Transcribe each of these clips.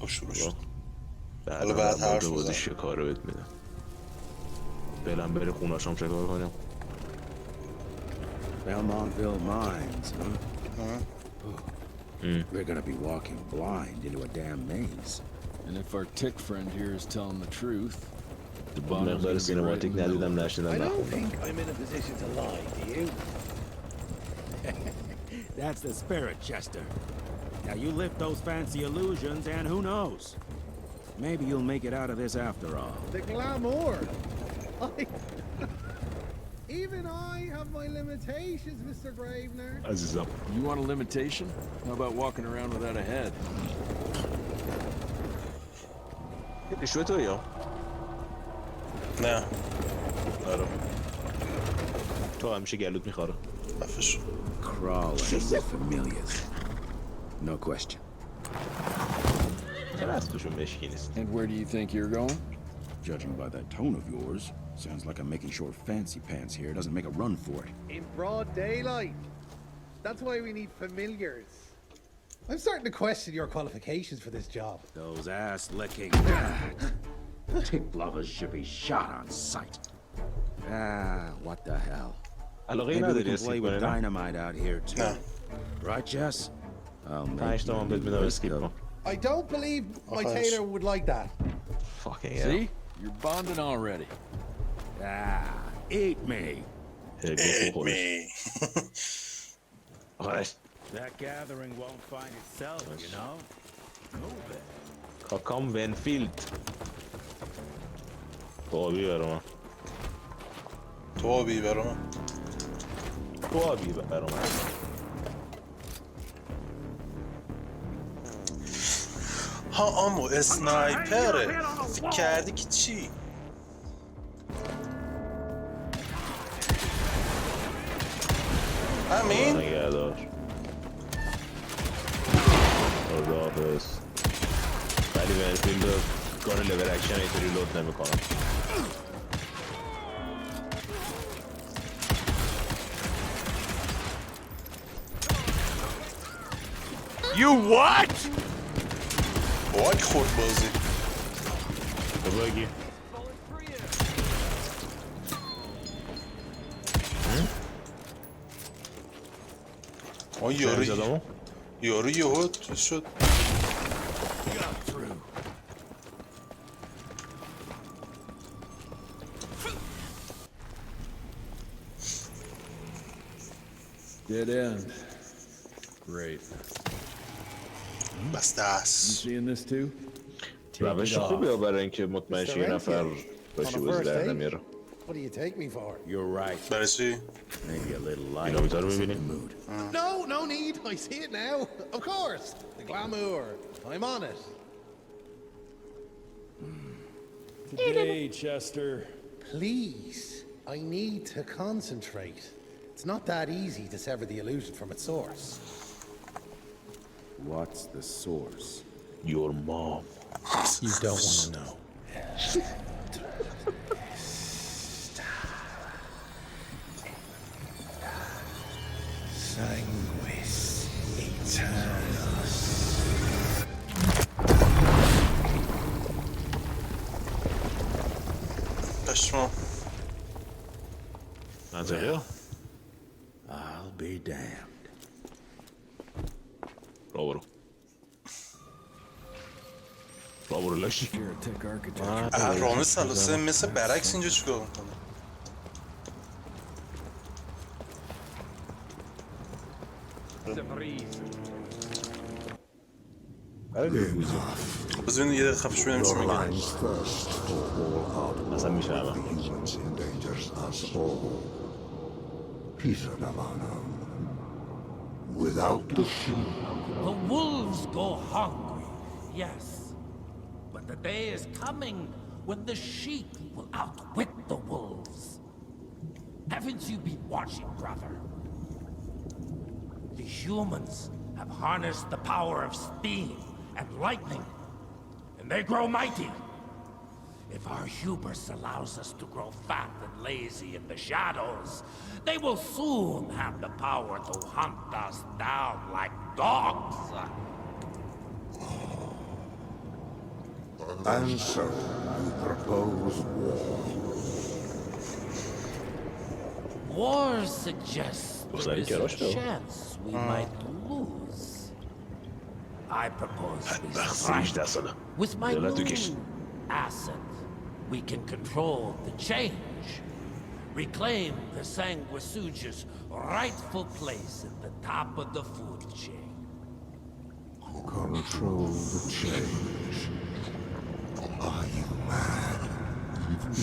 شروع شد. حالا بعد حرف بازی شکار بهت میدم. دلم بره خوناشم شکار کنم. Belmontville Mines, huh? We're gonna be walking blind into a damn maze. And if our tick friend here is telling the truth, the مقدار سینماتیک ندیدم نشنیدم I don't نخوندم. think I'm in a position to lie, do you? That's the spirit, Chester. Now you lift those fancy illusions and who knows? Maybe you'll make it out of this after all. The glamour. Even I have my limitations, Mr. Gravener. عزیزم. You want a limitation? How about walking around without a head? پلیشو تو یا؟ نه آره. تو همیشه گلوت میخواره. رفش. Crawling with familiars. No question. چرا اسمشون مشکی نیست؟ And where do you think you're going? Judging by that tone of yours, sounds like I'm making sure Fancy Pants here doesn't make a run for it. In broad daylight. That's why we need familiars. I'm starting to question your qualifications for this job. Those ass-licking tick lovers should be shot on sight. What the hell? علاقه Maybe we نداری can اسکیپ play with کنی نه؟ dynamite out here too. نه. Right, Jess? I'll make 5 you تومن بهت میدم اسکیپ کن. I don't believe my Okay. tailor would like that. Fucking hell. See? You're bonding already. Eat me. Eat me. آخرش That gathering won't find itself, you know? Move it. کاکام ونفیلد. تو آبی برا من. تو آبی برا من. تو آبی برا من. ها آمو اسنایپره. فکر کردی که چی؟ همین؟ نگهدار. خداحافظ. ولی ونفیلد رو گان لور اکشن اینطوری لود نمیکنم. You what? باک خورد بازی. تو بگی. یارو یهو چیز شد. Dead end. Great. بسته You است. seeing this too? روش خوبیه برای اینکه مطمئن شی یه نفر باشی بازی در نمیاره. What do you take me for? You're right. برای چی؟ Maybe a little light. اینا میتاره in the میبینی؟ mood. No need. I see it now. Of course. The glamour. I'm on it. Today, Chester. Please. I need to concentrate. It's not that easy to sever the illusion from its source. What's the source? Your mom. You don't want to know. Sanguis Eternus. پشما. منطقیه؟ I'll be damned. برو لاشی. You're a tick architect. اهرام ثلاثه مثل برعکس اینجا چیکار میکنه؟ بذار ببینیم یه خفش ببینیم چی میگه. اصلا میشنوم. Humans endangers us all. Without the sheep, The wolves go hungry, yes. But the day is coming when the sheep will outwit the wolves. Haven't you been watching, brother? The humans have harnessed the power of steam and lightning, and they grow mighty. If our hubris allows us to grow fat and lazy in the shadows, they will soon have the power to hunt us down like dogs. And so, you propose war. War suggests there is a Roşo. chance we might lose. I propose we Baksın işte strike. aslanım. With my Yola new dökeş. asset, we can control the change. Reclaim the Sanguisuja's rightful place at the top of the food chain. Control the change. Are you mad?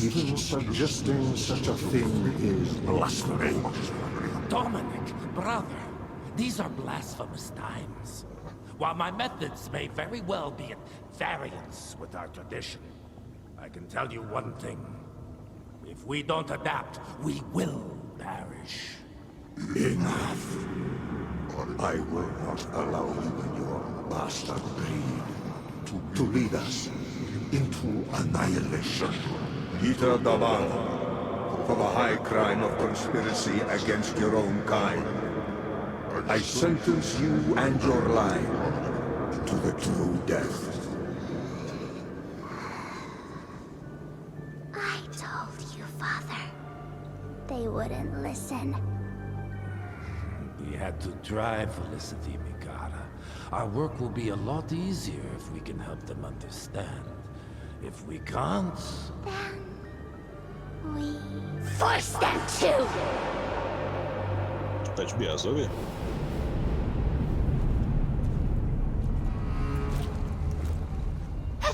Even suggesting such a thing is blasphemy. Dominic, brother, these are blasphemous times. While my methods may very well be at variance with our tradition, I can tell you one thing. If we don't adapt, we will perish. Enough. I will not allow you and your bastard greed to lead us into annihilation. Ita Daban, for the high crime of conspiracy against your own kind, I sentence you and your line to the true death. I told you, Father. They wouldn't listen. We had to try, Felicity Mikata. Our work will be a lot easier if we can help them understand. If we can't... Then we force them to! Taci bir sobie.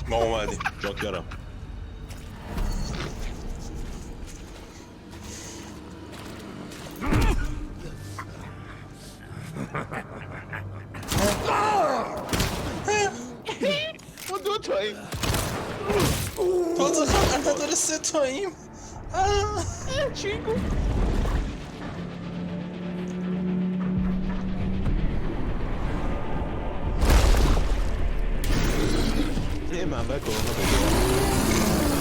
ما اومدیم. Çok yaram. ما دو تاییم. تازه خواهد نداره 3 تاییم. چی گفت؟ یه منبع کرونا بگیرم.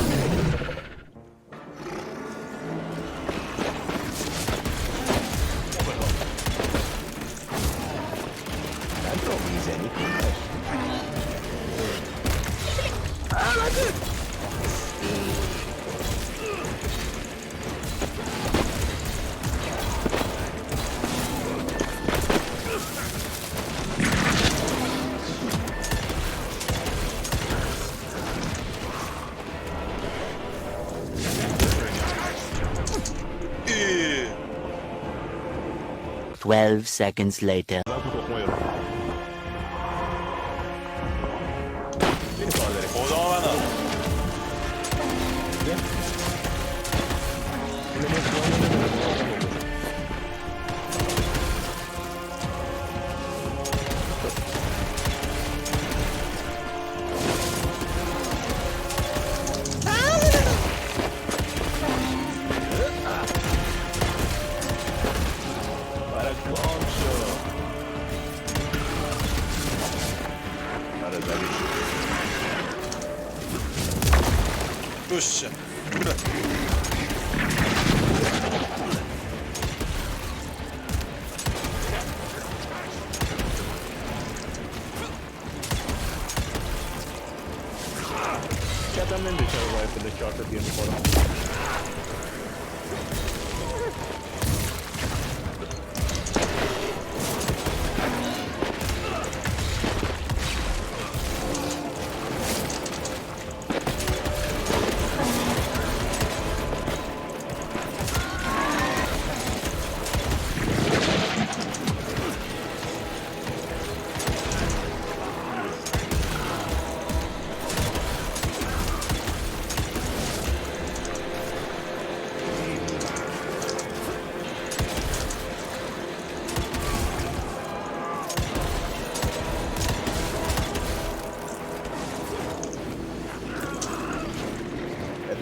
من رو میزنی کنش. ای. 12 seconds later. Ben bu kokmuyorum. Beni kar verek. خدا منم. Barak kuan şu. Arada bir şey. روشه. بوره. Adam ben de çay rifle'de çarpı diye falan.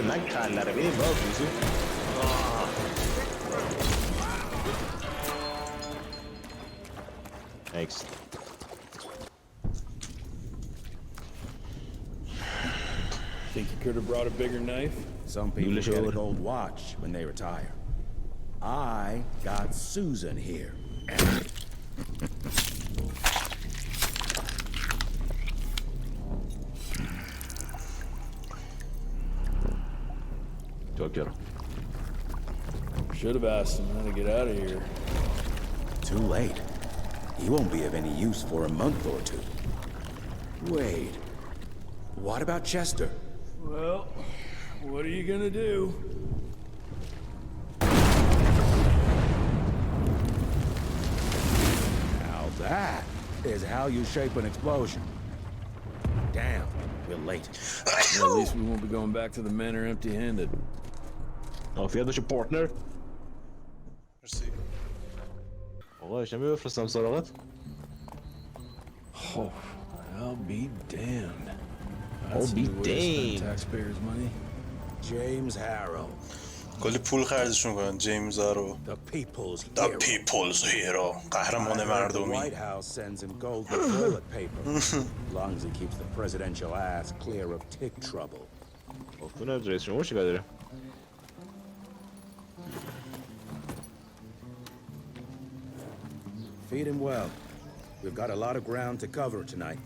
من کلره ببین باز میزی Next. Think you could have brought a bigger knife? Some people get a gold watch when they retire. I got Susan here. نوکرم. Should have asked him how to get out of here. Too late. He won't be of any use for a month or two. Wait. What about Chester? Well, what are you gonna do? Now that is how you shape an explosion. Damn, we're late. Well, at least we won't be going back to the manor empty-handed. عافیت باشه پارتنر. مرسی. آقا اشتم بفرستم سراغت. Oh, I'll be damned. I'll be damned. Taxpayers' money. James Harrow, کلی پول خرجشون کنن جیمز رو. the people's The hero. people's hero. I قهرمان heard the مردمی. White House sends him golden toilet paper, as long as he keeps the presidential ass clear of tick trouble. افتونه رئیس جمهور چیکار داره؟ Feed him well. We've got a lot of ground to cover tonight.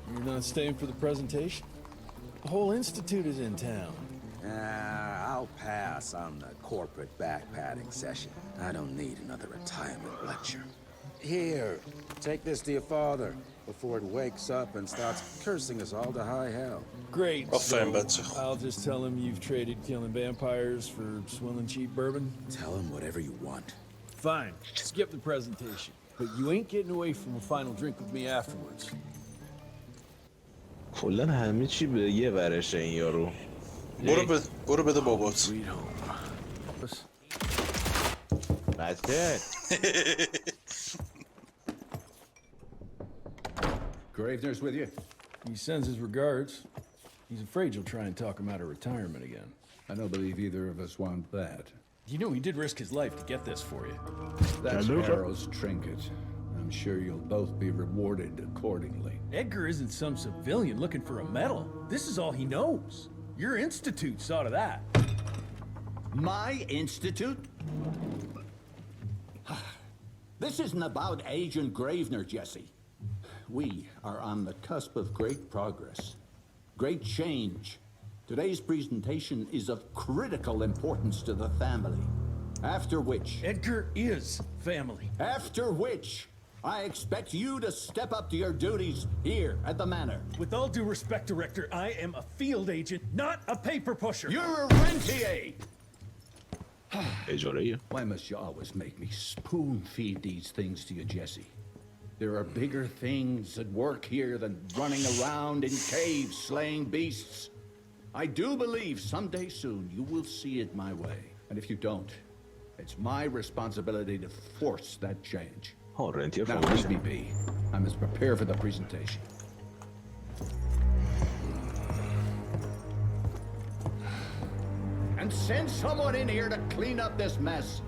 You're not staying for the presentation? The whole institute is in town. I'll pass on the corporate backpatting session. I don't need another retirement lecture. Here, take this to your father before it wakes up and starts cursing us all to high hell. Great. آفرین So بچه. I'll just tell him you've traded killing vampires for swilling cheap bourbon? Tell him whatever you want. Fine. Skip the presentation. But you ain't getting away from a final drink with me afterwards. کلا همه چی به یه ورشه این یارو. برو بده بابات. Sweet home. بچه. Gravener's with you. He sends his regards. He's afraid you'll try and talk him out of retirement again. I don't believe either of us want that. You know he did risk his life to get this for you. That's Harrow's trinket. I'm sure you'll both be rewarded accordingly. Edgar isn't some civilian looking for a medal. This is all he knows. Your institute saw to that. My institute? This isn't about Agent Gravener, Jesse. We are on the cusp of great progress, great change. Today's presentation is of critical importance to the family. After which... Edgar is family. After which, I expect you to step up to your duties here at the manor. With all due respect, Director, I am a field agent, not a paper pusher. You're a rentier! اجاره. Why must you always make me spoon feed these things to you, Jesse? There are bigger things at work here than running around in caves slaying beasts. I do believe someday soon you will see it my way. And if you don't, it's my responsibility to force that change. ها رنتیر Now leave me be. I must prepare for the presentation. And send someone in here to clean up this mess.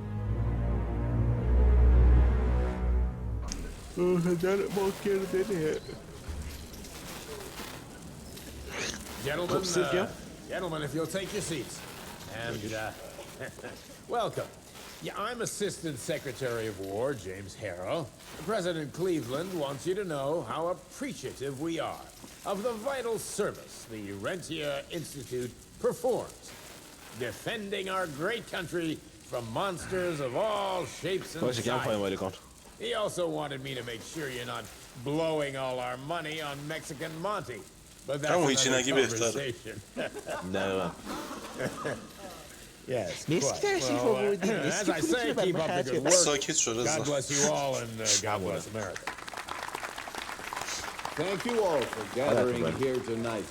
Gentlemen, if you'll take your seats. And, welcome. Yeah, I'm Assistant Secretary of War, James Harrow. President Cleveland wants you to know how appreciative we are of the vital service the Rentier Institute performs, defending our great country from monsters of all shapes and sizes. He also wanted me to make sure you're not blowing all our money on Mexican Monty. But that's another conversation. Yes, quite. Well, as I say, keep up the good work. God bless you all, and God bless America. Thank you all for gathering here tonight.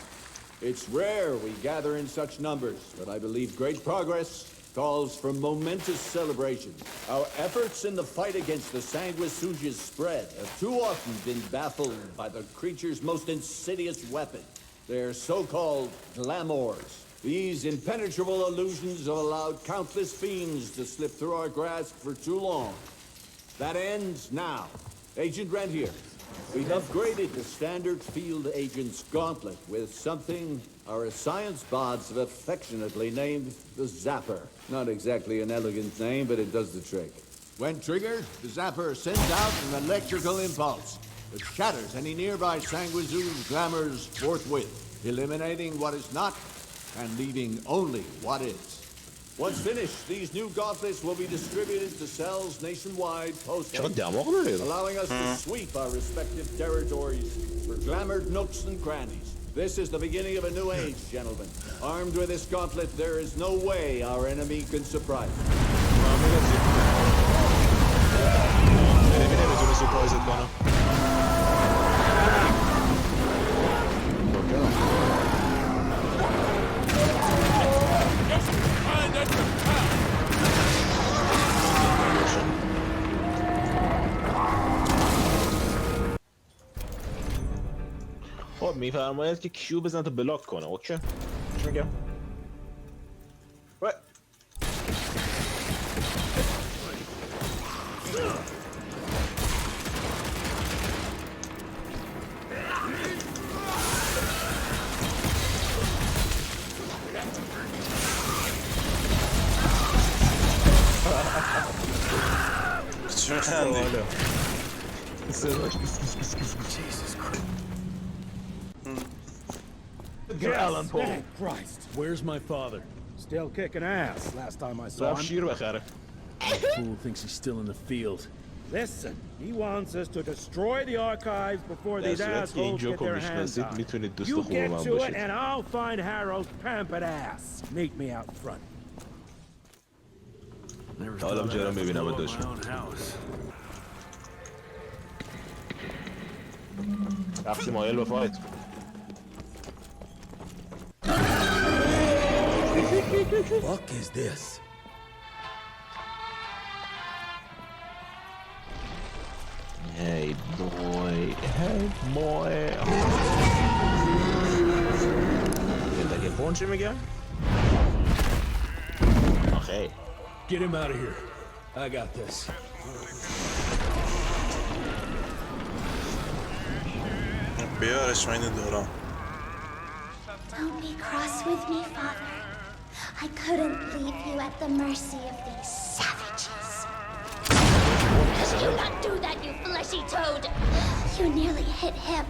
It's rare we gather in such numbers, but I believe great progress calls for momentous celebration. Our efforts in the fight against the sanguisuga's spread have too often been baffled by the creature's most insidious weapon, their so-called glamours. These impenetrable illusions have allowed countless fiends to slip through our grasp for too long. That ends now. Agent Rentier, we've upgraded the standard field agent's gauntlet with something our science bots have affectionately named the Zapper. Not exactly an elegant name, but it does the trick. When triggered, the Zapper sends out an electrical impulse that shatters any nearby sanguisuga's glamours forthwith. eliminating what is not and leaving only what is. Once finished, these new gauntlets will be distributed to cells nationwide post-haste, allowing us to sweep our respective territories for glamored nooks and crannies. This is the beginning of a new age, gentlemen. Armed with this gauntlet, there is no way our enemy can surprise us. خب میفرماید که کیو بزن تا بلاک کنه. اوکی چی میگم؟ چه خندی؟ Alan Paul. Thank Christ. Where's my father? Still kicking ass. Last time I saw رفت him. شیر بخره. The fool thinks he's still in the field. Listen, he wants us to destroy the archives before these assholes get their hands on it. You get to it and I'll find Harrow's pampered ass. Meet me out front. Never thought I'd have to blow up my own house. رفتی مایل به فایت. Fuck is this? Hey boy, hey boy. یه پون چی میگه؟ آخه Get him out of here. I got this. بیارش من دارم. Don't be cross with me, Father. I couldn't leave you at the mercy of these savages. You not do that, you fleshy toad! You nearly hit him.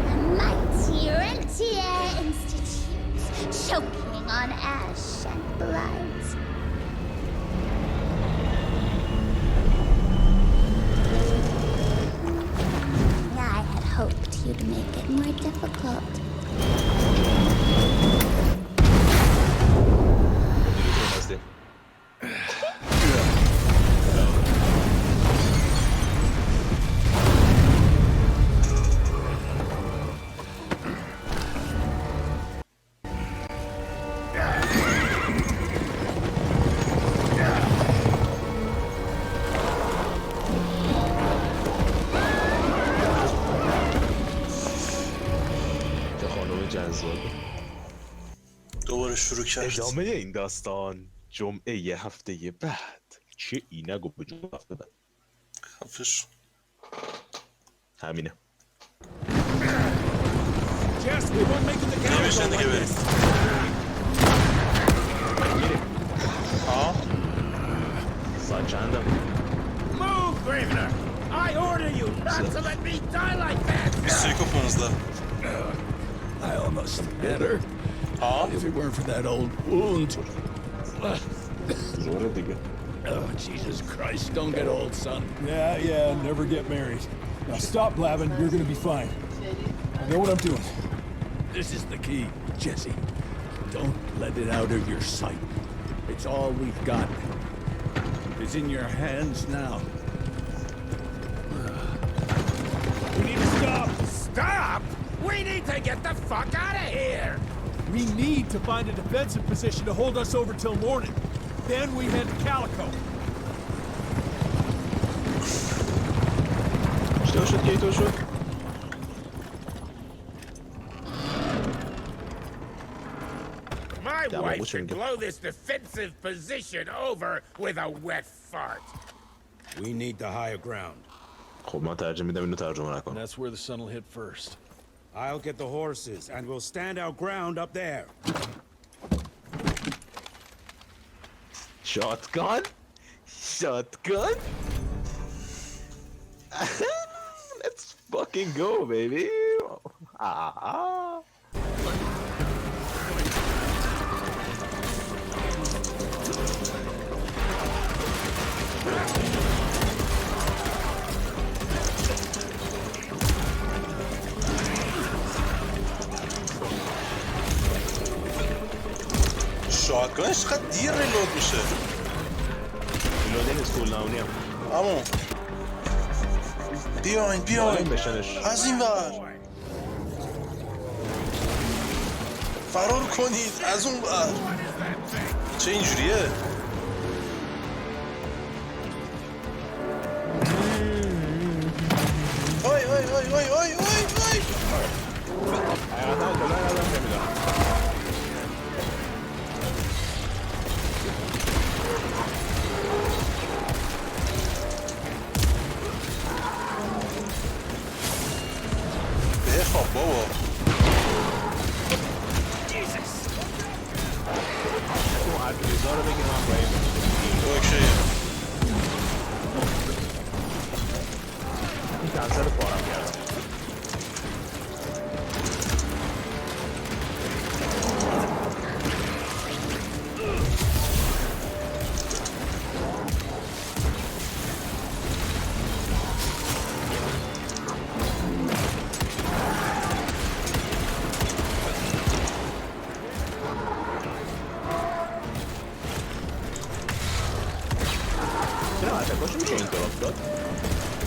The mighty Rentier Institute, choking on ash and blood. I had hoped you'd make it more difficult. دوباره شروع کرد. ادامه این داستان جمعه یه هفته بعد. چه اینگو به جمعه هفته بعد خفش همینه. نمیشن دیگه بریم. ها؟ ساعت چندم؟ Move, Gravener! I order you not to let me die like that! 21:15. I almost had her. If it weren't for that old wound. زوره دیگه. Oh, Jesus Christ, don't get old, son. Yeah, never get married. Now stop blabbing, you're gonna be fine. I know what I'm doing. This is the key, Jesse. Don't let it out of your sight. It's all we've got. It's in your hands now. We need to stop! Stop? We need to get the fuck out of here! We need to find a defensive position to hold us over till morning. Then we head to Calico. اشتباه شد گیتو شد. My wife can blow this defensive position over with a wet fart. We need the higher ground. خب من ترجمه میدم اینو ترجمه نکنم. That's where the sun will hit first. I'll get the horses and we'll stand our ground up there. شاتگان؟ شاتگان؟ Let's fucking go baby. شاتگانش چقدر دیر ریلود میشه. ریلود نیست طولانی هم. همون بیاین بشنش. از این ور فرار کنید از اون ور. چه اینجوریه؟ وای وای وای وای وای وای وای. حقیقتا جلوی ازم نمیدونم. بخواب بابا. اون هرکلیزا رو بگیر من باید اوکی. این کنسل پارم کردم.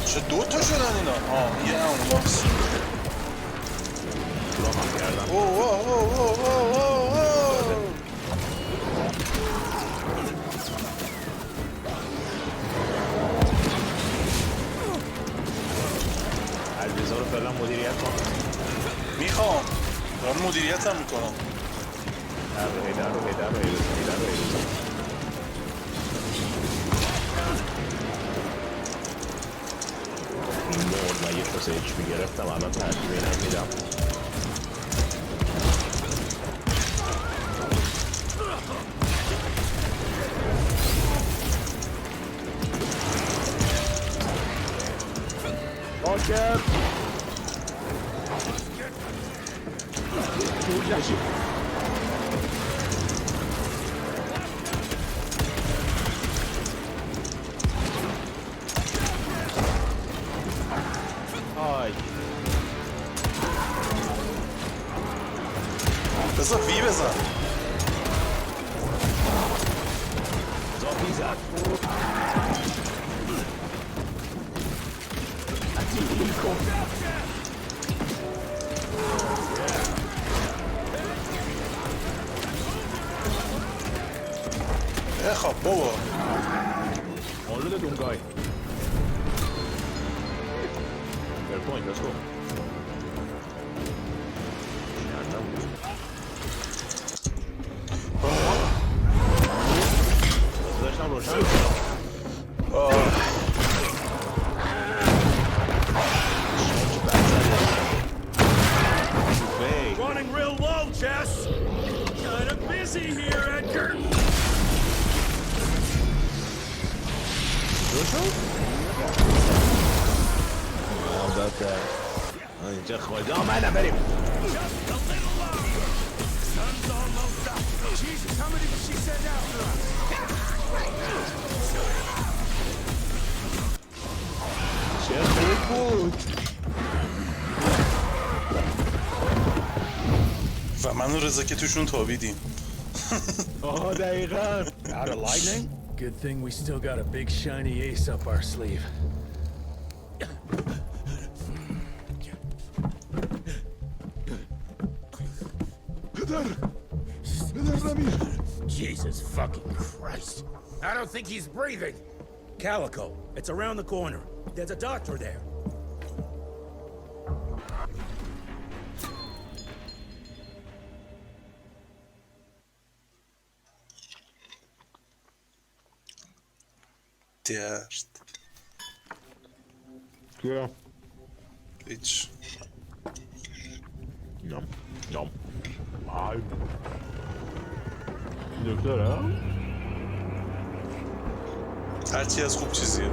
چه دو تا شدن اینا؟ یه اون باکس. عزیزا رو فعلا مدیریت کن. میخوام دارم مدیریت هم میکنم. در رو من یه پس ایچ پی گرفتم الان ترتیب اینم میدم. باکر جوجشی بذار وی بزن. زابی زد. بخواب بابا. مولود دونگای. Fair point, let's go. داشتم روشن Running real low, Jess. Kind of busy here, Edgar. اینجا خدا منم بریم. Just a little longer. Sun's almost up. Jesus, how many did she send after us? چه خوب بود. و من و رضا که توشون تابیدیم. آها دقیقاً. Out of lightning? Good thing we still got a big shiny ace up our sleeve. Jesus fucking Christ. I don't think he's breathing. Calico, it's around the corner. There's a doctor there. درد. کیا؟ هیچ. نام. دکتره؟ هرچی از خوب چیزیه.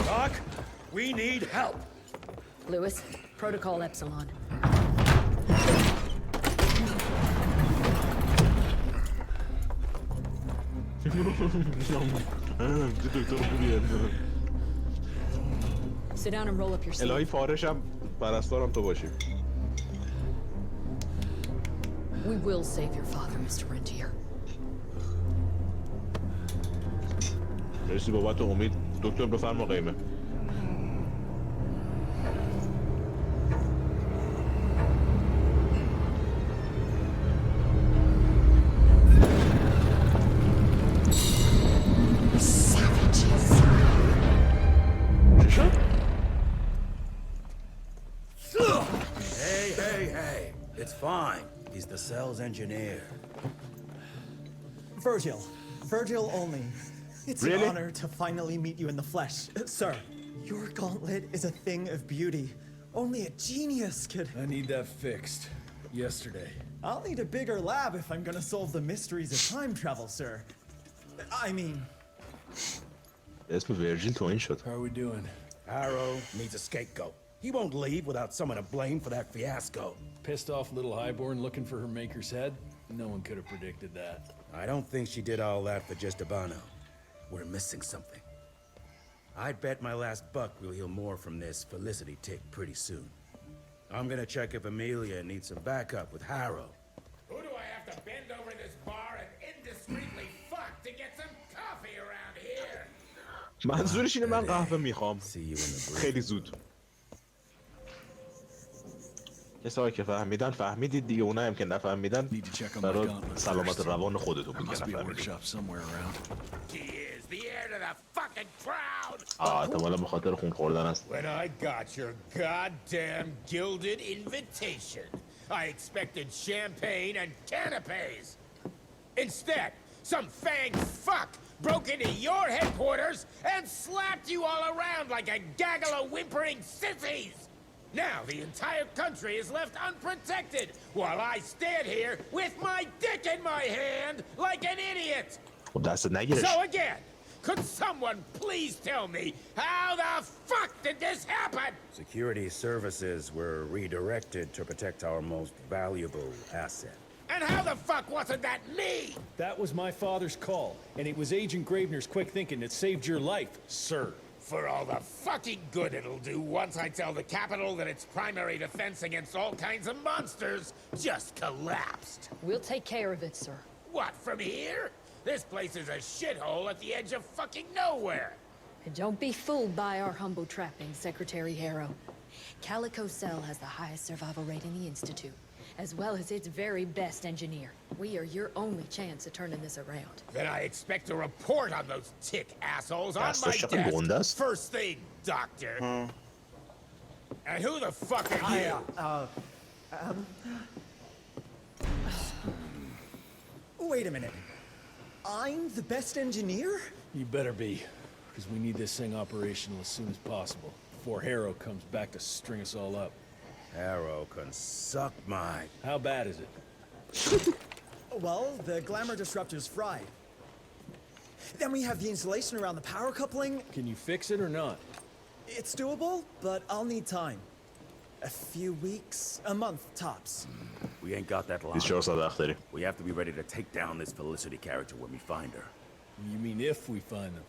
Doc, we need help. Lewis, Protocol Epsilon. Sit down and roll up your sleeve. الهی فارشم پرستارم تو باشی. We will save your father, Mr. Rentier. مرسی بابت امید. دکتر بفرما قیمه. Hey, it's fine. He's the cell's engineer. Virgil only. It's Really? an honor to finally meet you in the flesh. Sir, your gauntlet is a thing of beauty. Only a genius could... I need that fixed. Yesterday. I'll need a bigger lab if I'm gonna solve the mysteries of time travel, sir. I mean... اسم ورجیل تو این شد. How are we doing? Harrow needs a scapegoat. He won't leave without someone to blame for that fiasco. Pissed off little highborn looking for her maker's head? No one could have predicted that. I don't think she did all that for just Abano. We're missing something. I'd bet my last buck we'll hear more from this Felicity tick pretty soon. I'm gonna check if Amelia needs some backup with Harrow. Who do I have to bend over this bar and indiscreetly fuck to get some coffee around here? منظورش اینه من قهوه میخوام. خیلی زود. کسایی که فهمیدن فهمیدید دیگه، اونایی هم که نفهمیدن برای سلامت روان خودتون بگن نفهمیدید. احتمالا به خاطر خون خوردن است. When I got your goddamn gilded invitation, I expected champagne and canapes. Instead, some fanged fuck broke into your headquarters and slapped you all around like a gaggle of whimpering sissies. Now the entire country is left unprotected while I stand here with my dick in my hand like an idiot. خب دست نگیرش. So again, could someone please tell me how the fuck did this happen? Security services were redirected to protect our most valuable asset. And how the fuck wasn't that me? That was my father's call, and it was Agent Gravener's quick thinking that saved your life, sir. For all the fucking good it'll do once I tell the Capitol that its primary defense against all kinds of monsters just collapsed. We'll take care of it, sir. What, from here? This place is a shithole at the edge of fucking nowhere. And don't be fooled by our humble trappings, Secretary Harrow. Calico Cell has the highest survival rate in the Institute, as well as its very best engineer. We are your only chance of turning this around. Then I expect a report on those tick assholes on my desk. First thing, Doctor. And who the fuck are you? Wait a minute. I'm the best engineer? You better be, because we need this thing operational as soon as possible, before Harrow comes back to string us all up. Harrow can suck my... How bad is it? Well, the glamour disruptor's fried. Then we have the insulation around the power coupling. Can you fix it or not? It's doable, but I'll need time. A few weeks, a month tops. We ain't got that long. We have to be ready to take down this Felicity character when we find her. You mean if we find them?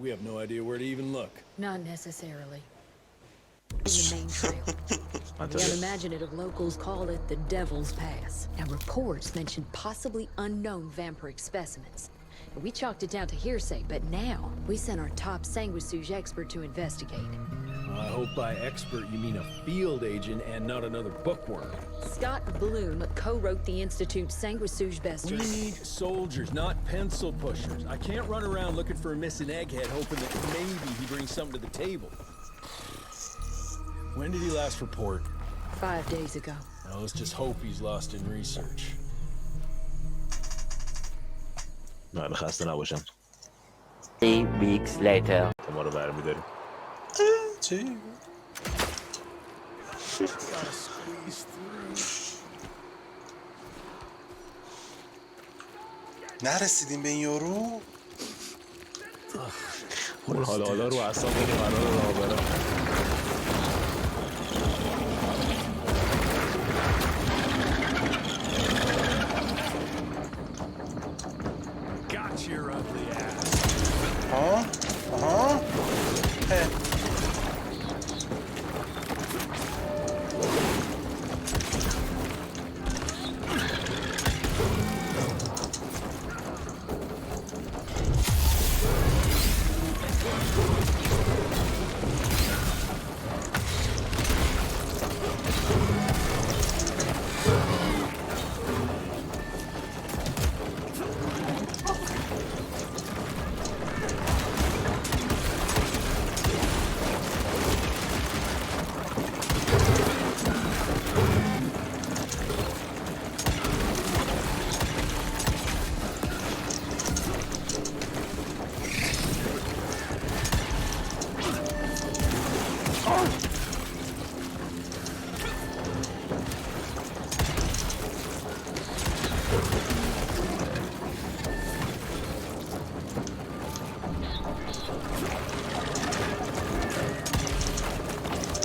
We have no idea where to even look. Not necessarily. In the main trail. Can't imagine it if locals call it the Devil's Pass. Now reports mention possibly unknown vampiric specimens. We chalked it down to hearsay, but now we sent our top sanguisuge expert to investigate. I hope by expert you mean a field agent and not another bookworm. Scott Bloom co-wrote the Institute's sanguisuge We bestseller. need soldiers, not pencil pushers. I can't run around looking for a missing egghead hoping that maybe he brings something to the table. When did he last report? 5 days ago. Now let's just hope he's lost in research. نه خسته نباشم. 3 weeks later. ما رو برمی‌داریم. چی؟ نرسیدیم به این یارو؟ اون حالا رو اصلا کنی قرار راه برم. Got your ugly ass. آها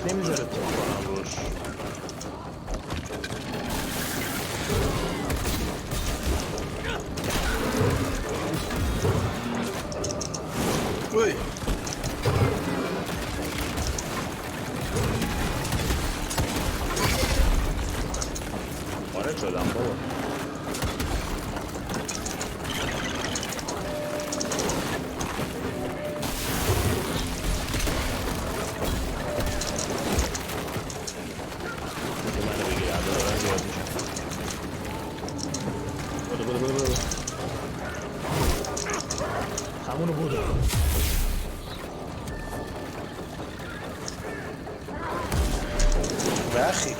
نمیذاره تو کنم روش. وی وارد شدم بابا. همونو بودو. وخی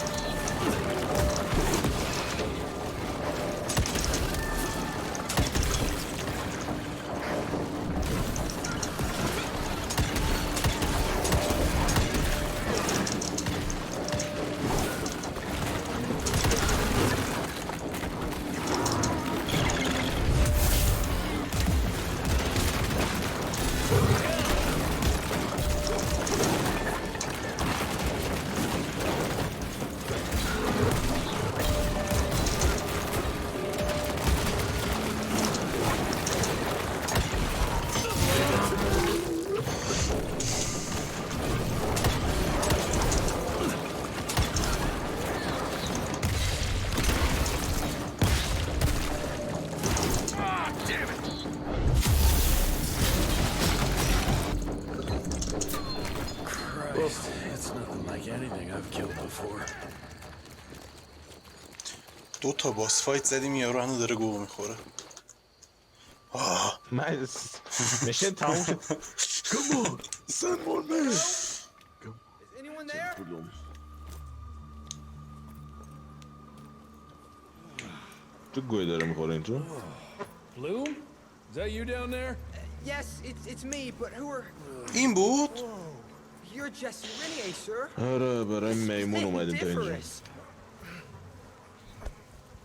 دو تا باس فایت زدیم یارو هنو داره گوه میخوره. من میشه تموم شد. Come on, send more men. Is anyone there? تو گوی داره میخوره این تو. Bloom? Is that you down there? Yes, it's me, but who are... این بود؟ You're Jesse Renier, sir. آره برای میمون اومدیم تا اینجا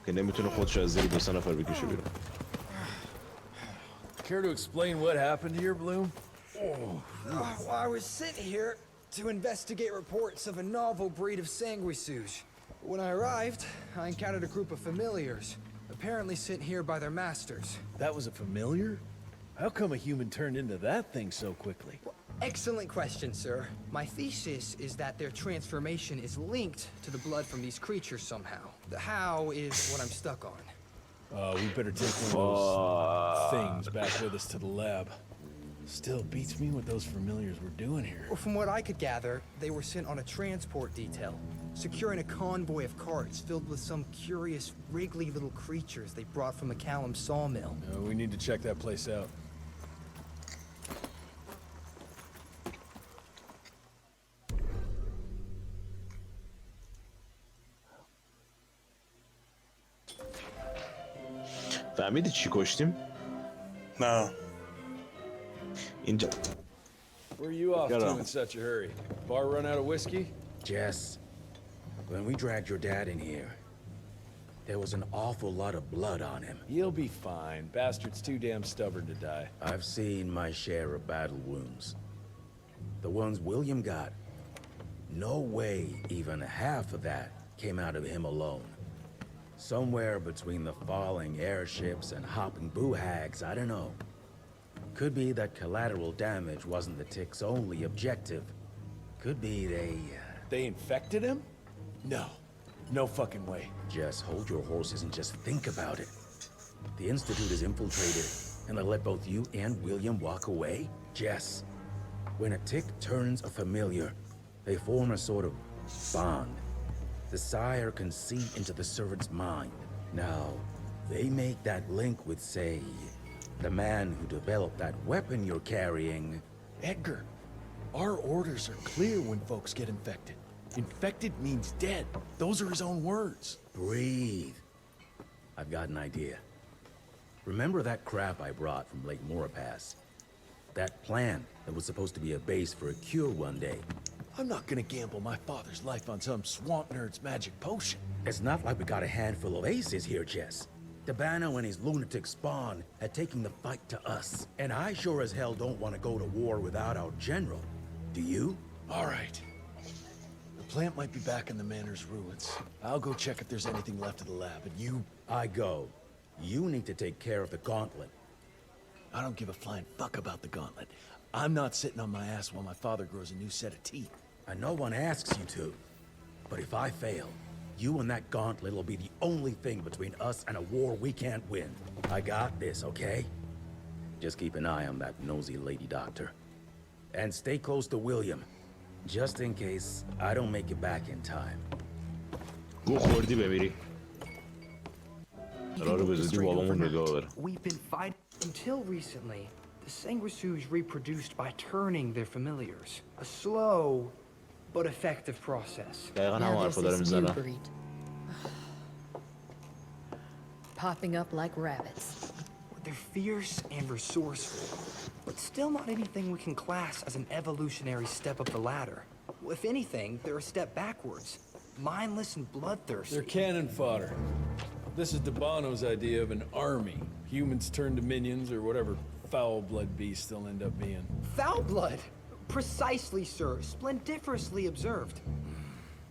که نمیتونه خودش از زیر 2 نفر بکشه بیرون. Care to explain what happened here, Bloom? Well, I was sent here to investigate reports of a novel breed of sanguisuge. When I arrived, I encountered a group of familiars, apparently sent here by their masters. That was a familiar? How come a human turned into that thing so quickly? Well, excellent question, sir. My thesis is that their transformation is linked to the blood from these creatures somehow. The how is what I'm stuck on. We better take one of those things back with us to the lab. Still beats me what those familiars were doing here. Well, from what I could gather, they were sent on a transport detail, securing a convoy of carts filled with some curious, wriggly little creatures they brought from the Callum sawmill. We need to check that place out. فهمیدی چی کشتیم؟ نه. اینجا. Where are you off to in such a hurry? Bar run out of whiskey? Jess, when we dragged your dad in here, There was an awful lot of blood on him. He'll be fine. Bastard's too damn stubborn to die. I've seen my share of battle wounds. The ones William got, no way even half of that came out of him alone. Somewhere between the falling airships and hopping boo-hags, I don't know. Could be that collateral damage wasn't the tick's only objective. Could be They infected him? No. No fucking way. Just hold your horses and just think about it. The Institute is infiltrated, and they let both you and William walk away? Jess, when a tick turns a familiar, they form a sort of bond. The sire can see into the servant's mind. Now, they make that link with, say, the man who developed that weapon you're carrying. Edgar, our orders are clear when folks get infected. Infected means dead. Those are his own words. Breathe. I've got an idea. Remember that crap I brought from Lake Morapass? That plan that was supposed to be a base for a cure one day. I'm not gonna gamble my father's life on some swamp nerd's magic potion. It's not like we got a handful of aces here, Jess. Dabano and his lunatic spawn had taken the fight to us. And I sure as hell don't want to go to war without our general. Do you? All right. The plant might be back in the manor's ruins. I'll go check if there's anything left of the lab, and you... I go. You need to take care of the gauntlet. I don't give a flying fuck about the gauntlet. I'm not sitting on my ass while my father grows a new set of teeth. And no one asks you to. But if I fail, you and that gauntlet will be the only thing between us and a war we can't win. I got this, okay? Just keep an eye on that nosy lady doctor. And stay close to William, just in case I don't make it back in time. گو خوردی بمیری. قراره به زودی بابامون نگاه بره. We've been fighting until recently. The sanguisuges reproduced by turning their familiars. A slow but effective process. دقیقا هم حرفا داره میزنم. Popping up like rabbits. They're fierce and resourceful, but still not anything we can class as an evolutionary step up the ladder. If anything, they're a step backwards. Mindless and bloodthirsty. They're cannon fodder. This is Dabano's idea of an army. Humans turn to minions or whatever foul-blood beasts they'll end up being. Foul blood? Precisely, sir. Splendiferously observed.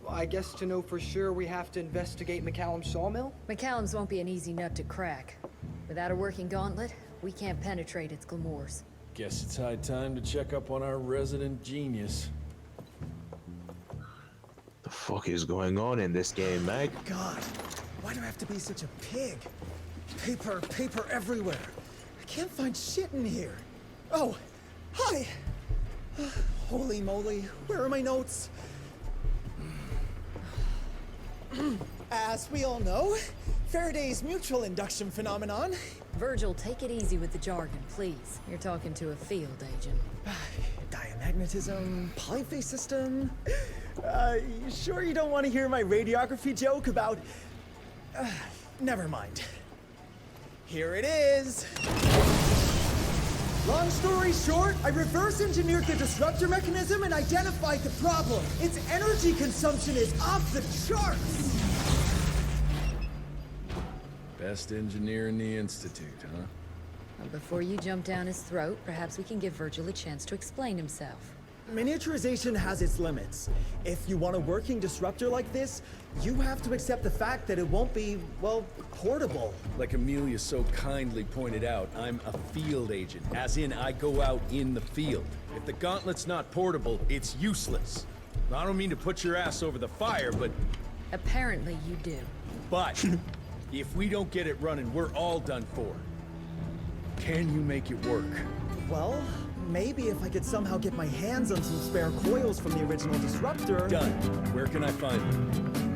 Well, I guess to know for sure we have to investigate McCallum's sawmill? McCallum's won't be an easy nut to crack. Without a working gauntlet, we can't penetrate its glamours. Guess it's high time to check up on our resident genius. The fuck is going on in this game, Meg? God, why do I have to be such a pig? Paper, paper everywhere. I can't find shit in here. Oh, hi! Holy moly, where are my notes? As we all know, Faraday's mutual induction phenomenon. Virgil, take it easy with the jargon, please. You're talking to a field agent. Diamagnetism, polyphase system. You sure you don't want to hear my radiography joke about... never mind. Here it is. Long story short, I reverse engineered the disruptor mechanism and identified the problem. Its energy consumption is off the charts. Best engineer in the Institute, huh? Well, before you jump down his throat, perhaps we can give Virgil a chance to explain himself. Miniaturization has its limits. If you want a working disruptor like this, you have to accept the fact that it won't be, well, portable. Like Amelia so kindly pointed out, I'm a field agent, as in I go out in the field. If the gauntlet's not portable, it's useless. I don't mean to put your ass over the fire, but... Apparently you do. But, if we don't get it running, we're all done for. Can you make it work? Well, maybe if I could somehow get my hands on some spare coils from the original disruptor... Done. Where can I find them?